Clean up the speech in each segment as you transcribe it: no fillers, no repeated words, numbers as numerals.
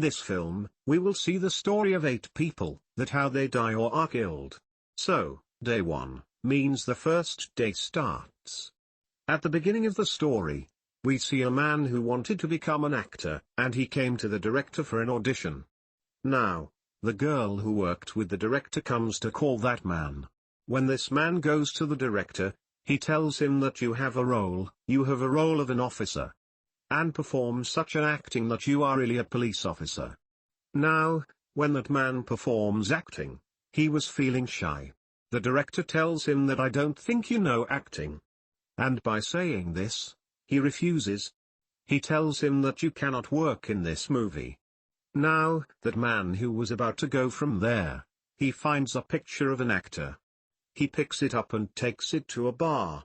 this film, we will see the story of 8 people, that how they die or are killed. So, day 1, means the first day starts. At the beginning of the story, we see a man who wanted to become an actor, and he came to the director for an audition. Now, the girl who worked with the director comes to call that man. When this man goes to the director, he tells him that you have a role of an officer. And perform such an acting that you are really a police officer. Now, when that man performs acting, he was feeling shy. The director tells him that I don't think you know acting. And by saying this, he refuses. He tells him that you cannot work in this movie. Now, that man who was about to go from there, he finds a picture of an actor. He picks it up and takes it to a bar.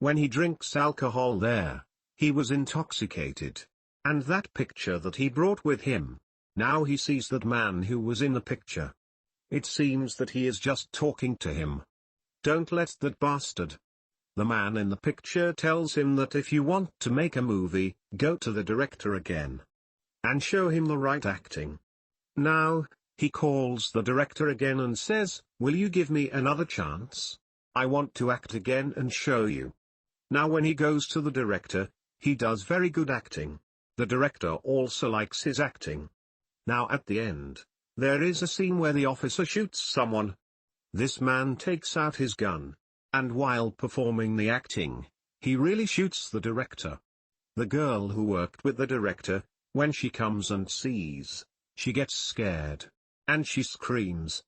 When he drinks alcohol there, he was intoxicated. And that picture that he brought with him, now he sees that man who was in the picture. It seems that he is just talking to him. Don't let that bastard. The man in the picture tells him that if you want to make a movie, go to the director again. And show him the right acting. Now, he calls the director again and says, will you give me another chance? I want to act again and show you. Now when he goes to the director, he does very good acting. The director also likes his acting. Now at the end, there is a scene where the officer shoots someone. This man takes out his gun. And while performing the acting, he really shoots the director. The girl who worked with the director, when she comes and sees, she gets scared. And she screams.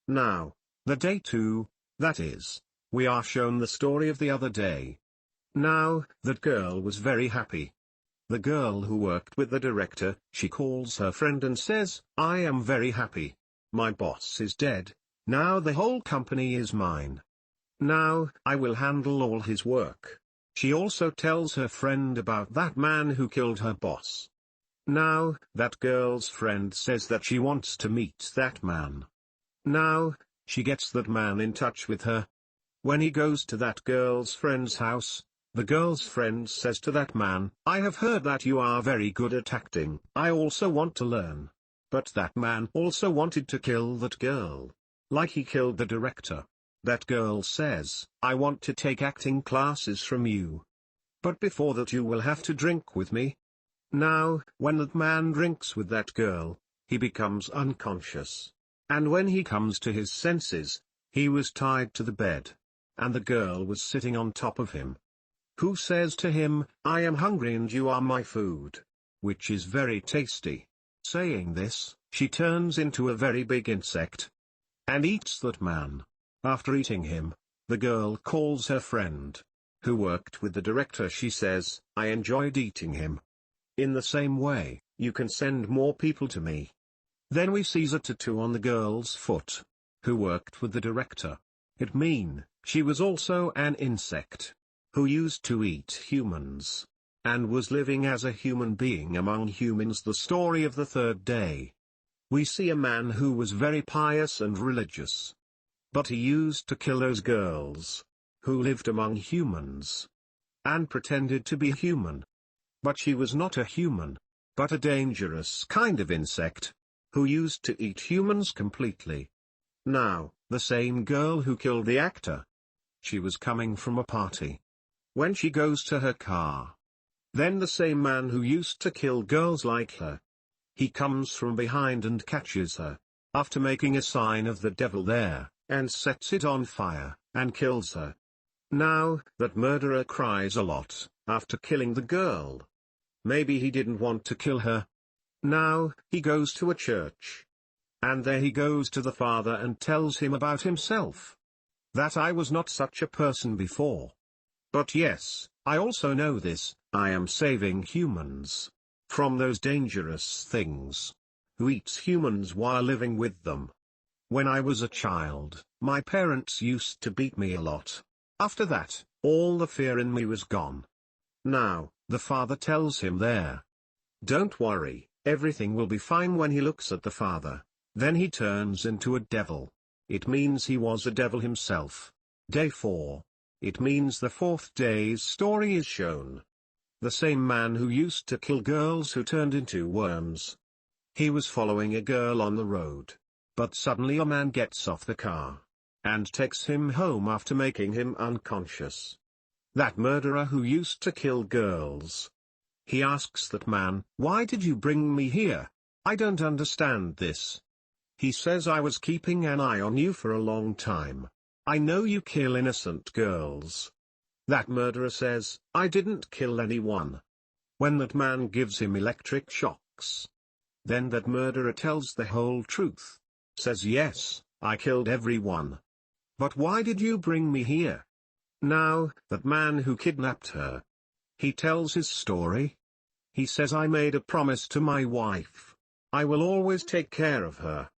Now, the day 2, that is, we are shown the story of the other day. Now, that girl was very happy. The girl who worked with the director, she calls her friend and says, I am very happy. My boss is dead. Now the whole company is mine. Now, I will handle all his work. She also tells her friend about that man who killed her boss. Now, that girl's friend says that she wants to meet that man. Now, she gets that man in touch with her. When he goes to that girl's friend's house, the girl's friend says to that man, I have heard that you are very good at acting. I also want to learn. But that man also wanted to kill that girl. Like he killed the director. That girl says, I want to take acting classes from you. But before that you will have to drink with me. Now, when that man drinks with that girl, he becomes unconscious. And when he comes to his senses, he was tied to the bed. And the girl was sitting on top of him. Who says to him, I am hungry and you are my food. Which is very tasty. Saying this, she turns into a very big insect. And eats that man. After eating him, the girl calls her friend, who worked with the director. She says, I enjoyed eating him. In the same way, you can send more people to me. Then we see a tattoo on the girl's foot, who worked with the director. It means, she was also an insect, who used to eat humans, and was living as a human being among humans. The story of the third day. We see a man who was very pious and religious. But he used to kill those girls, who lived among humans, and pretended to be human. But she was not a human, but a dangerous kind of insect, who used to eat humans completely. Now, the same girl who killed the actor. She was coming from a party. When she goes to her car. Then the same man who used to kill girls like her. He comes from behind and catches her, after making a sign of the devil there, and sets it on fire, and kills her. Now, that murderer cries a lot, after killing the girl. Maybe he didn't want to kill her. Now, he goes to a church. And there he goes to the father and tells him about himself. That I was not such a person before. But yes, I also know this, I am saving humans. From those dangerous things. Who eats humans while living with them. When I was a child, my parents used to beat me a lot. After that, all the fear in me was gone. Now, the father tells him there. Don't worry, everything will be fine. When he looks at the father, then he turns into a devil. It means he was a devil himself. Day 4. It means the fourth day's story is shown. The same man who used to kill girls who turned into worms. He was following a girl on the road. But suddenly a man gets off the car and takes him home after making him unconscious. That murderer who used to kill girls. He asks that man, "Why did you bring me here? I don't understand this." He says, "I was keeping an eye on you for a long time. I know you kill innocent girls." That murderer says, "I didn't kill anyone." When that man gives him electric shocks. Then that murderer tells the whole truth. Says, "Yes, I killed everyone. But why did you bring me here?" Now, that man who kidnapped her. He tells his story. He says, "I made a promise to my wife. I will always take care of her.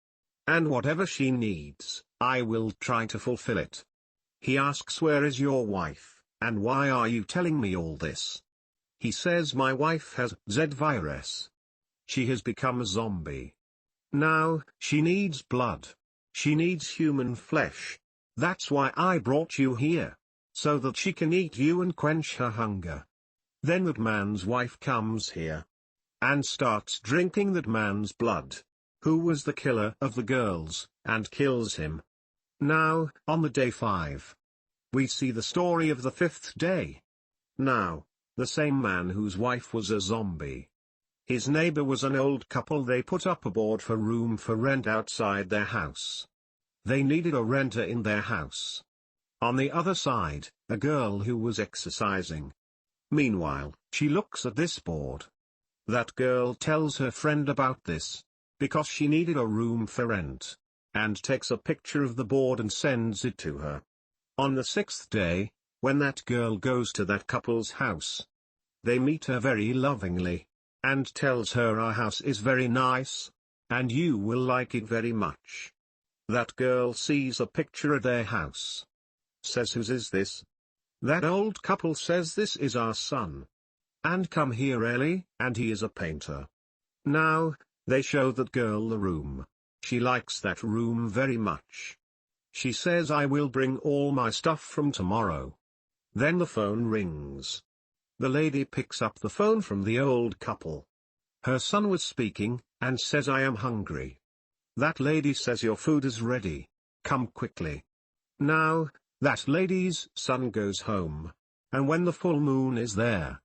And whatever she needs, I will try to fulfill it." He asks, "Where is your wife, and why are you telling me all this?" He says, "My wife has Z virus. She has become a zombie. Now, she needs blood. She needs human flesh. That's why I brought you here. So that she can eat you and quench her hunger." Then that man's wife comes here. And starts drinking that man's blood. Who was the killer of the girls, and kills him. Now, on the day 5. We see the story of the 5th day. Now, the same man whose wife was a zombie. His neighbor was an old couple. They put up a board for room for rent outside their house. They needed a renter in their house. On the other side, a girl who was exercising. Meanwhile, she looks at this board. That girl tells her friend about this, because she needed a room for rent, and takes a picture of the board and sends it to her. On the 6th day, when that girl goes to that couple's house, they meet her very lovingly, and tells her, "Our house is very nice, and you will like it very much." That girl sees a picture of their house. Says, "Whose is this?" That old couple says, "This is our son. And come here, Ellie," and he is a painter. Now, they show that girl the room. She likes that room very much. She says, "I will bring all my stuff from tomorrow." Then the phone rings. The lady picks up the phone from the old couple. Her son was speaking, and says, "I am hungry." That lady says, "Your food is ready. Come quickly." Now, that lady's son goes home. And when the full moon is there,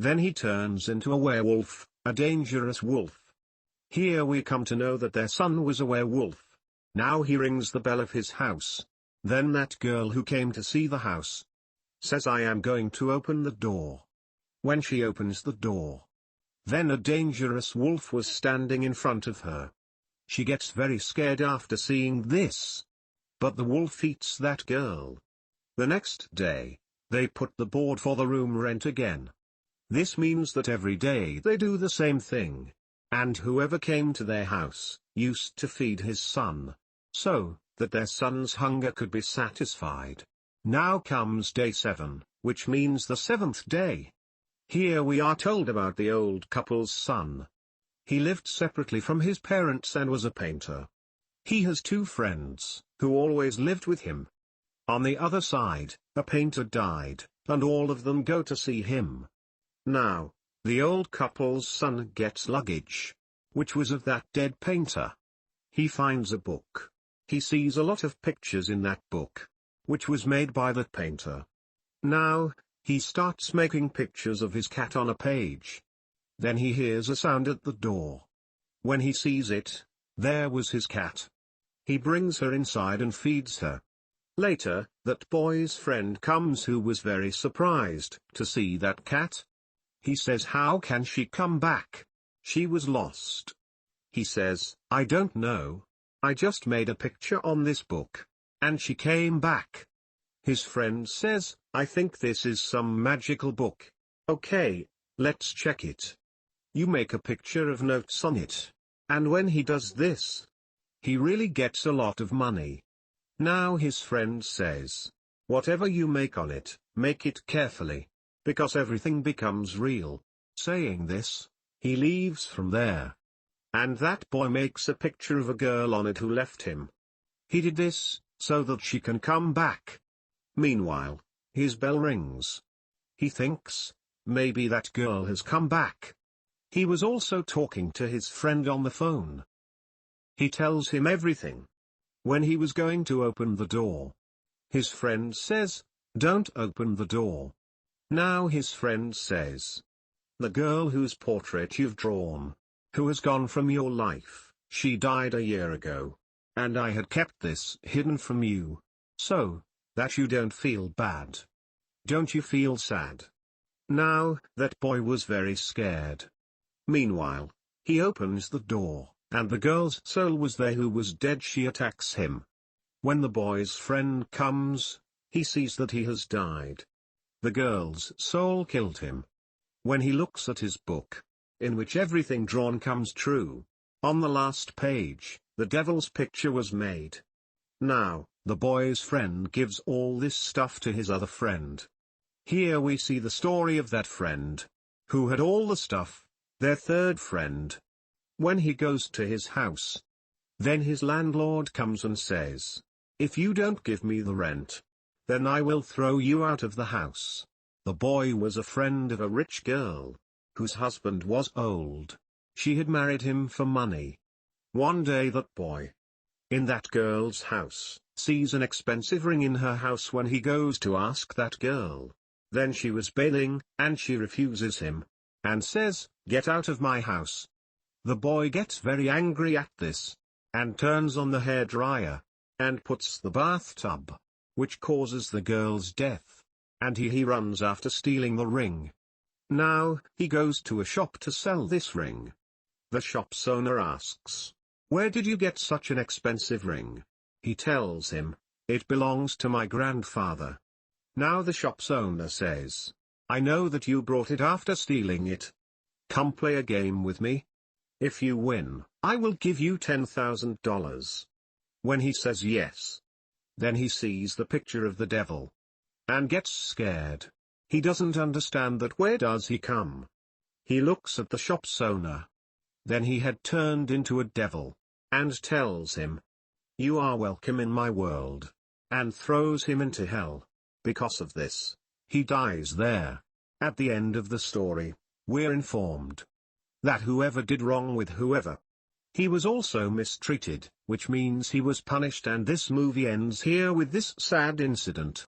then he turns into a werewolf, a dangerous wolf. Here we come to know that their son was a werewolf. Now he rings the bell of his house. Then that girl who came to see the house says, "I am going to open the door." When she opens the door, then a dangerous wolf was standing in front of her. She gets very scared after seeing this. But the wolf eats that girl. The next day, they put the board for the room rent again. This means that every day they do the same thing. And whoever came to their house, used to feed his son, so that their son's hunger could be satisfied. Now comes day 7, which means the 7th day. Here we are told about the old couple's son. He lived separately from his parents and was a painter. He has 2 friends, who always lived with him. On the other side, a painter died, and all of them go to see him. Now, the old couple's son gets luggage, which was of that dead painter. He finds a book. He sees a lot of pictures in that book, which was made by that painter. Now, he starts making pictures of his cat on a page. Then he hears a sound at the door. When he sees it, there was his cat. He brings her inside and feeds her. Later, that boy's friend comes who was very surprised to see that cat. He says, "How can she come back? She was lost." He says, "I don't know. I just made a picture on this book, and she came back." His friend says, "I think this is some magical book. Okay, let's check it." You make a picture of notes on it. And when he does this, he really gets a lot of money. Now his friend says, "Whatever you make on it, make it carefully, because everything becomes real." Saying this, he leaves from there. And that boy makes a picture of a girl on it who left him. He did this, so that she can come back. Meanwhile, his bell rings. He thinks, maybe that girl has come back. He was also talking to his friend on the phone. He tells him everything. When he was going to open the door, his friend says, "Don't open the door." Now his friend says, "The girl whose portrait you've drawn, who has gone from your life, she died a year ago. And I had kept this hidden from you, so that you don't feel bad. Don't you feel sad?" Now, that boy was very scared. Meanwhile, he opens the door, and the girl's soul was there who was dead. She attacks him. When the boy's friend comes, he sees that he has died. The girl's soul killed him. When he looks at his book, in which everything drawn comes true, on the last page, the devil's picture was made. Now, the boy's friend gives all this stuff to his other friend. Here we see the story of that friend, who had all the stuff, their third friend. When he goes to his house, then his landlord comes and says, "If you don't give me the rent, then I will throw you out of the house." The boy was a friend of a rich girl, whose husband was old. She had married him for money. One day that boy, in that girl's house, sees an expensive ring in her house when he goes to ask that girl. Then she was bailing, and she refuses him, and says, "Get out of my house." The boy gets very angry at this, and turns on the hairdryer, and puts the bathtub, which causes the girl's death, and he runs after stealing the ring. Now, he goes to a shop to sell this ring. The shop's owner asks, "Where did you get such an expensive ring?" He tells him, "It belongs to my grandfather." Now the shop's owner says, "I know that you brought it after stealing it. Come play a game with me. If you win, I will give you $10,000. When he says yes, then he sees the picture of the devil, and gets scared. He doesn't understand that. Where does he come? He looks at the shop's owner. Then he had turned into a devil, and tells him, "You are welcome in my world," and throws him into hell. Because of this, he dies there. At the end of the story, we're informed that whoever did wrong with whoever, he was also mistreated, which means he was punished, and this movie ends here with this sad incident.